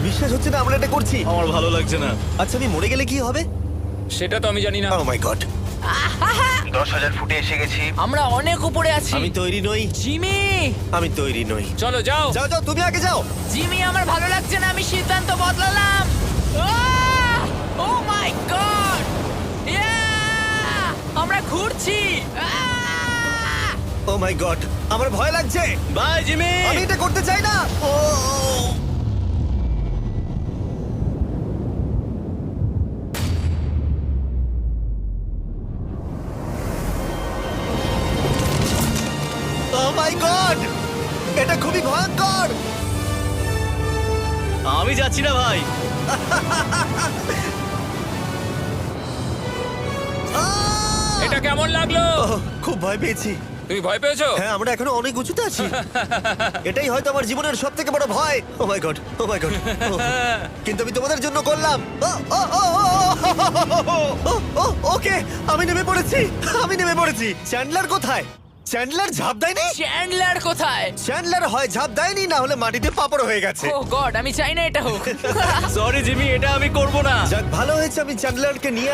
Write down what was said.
বিশ্বাস হচ্ছে না আমরা এটা করছি। আমার ভালো লাগছে না। আচ্ছা আমি মরে গেলে কি হবে? সেটা তো আমি জানি না। ও মাই গড। 10,000 ফুটে এসে গেছি। আমরা অনেক উপরে আছি। আমি তৈরি নই। জিমি, আমি তৈরি নই। চলো যাও। যাও যাও, তুমি আগে যাও। জিমি আমার ভালো লাগছে না, আমি সিদ্ধান্ত বদলালাম। ও মাই গড, আমরা ঘুরছি। ও মাই গড, আমার ভয় লাগছে। Bye Jimmy. আমি এটা করতে চাই না। ও মাই গড, এটা খুবই ভয়ঙ্কর। আমি যাচ্ছি না ভাই। এটা কেমন লাগলো? খুব ভয় পেয়েছি। তুমি ভয় পেয়েছো? হ্যাঁ, আমরা এখনো অনেক উঁচুতে আছি। এটাই হয়তো আমার জীবনের সব থেকে বড় ভয়। ও মাই গড, ও মাই গড। কিন্তু আমি তোমাদের জন্য করলাম। ওকে, আমি নেমে পড়েছি। আমি নেমে পড়েছি। চ্যান্ডলার কোথায়? চ্যান্ডলার ঝাঁপ দেয়নি? চ্যান্ডলার কোথায়? চ্যান্ডলার হয় ঝাঁপ দেয়নি, না হলে মাটিতে পাপড় হয়ে গেছে। ও গড, আমি চাই না এটা হোক। সরি জিমি, এটা আমি করব না। যাক, ভালো হয়েছে আমি চ্যান্ডলারকে নিয়ে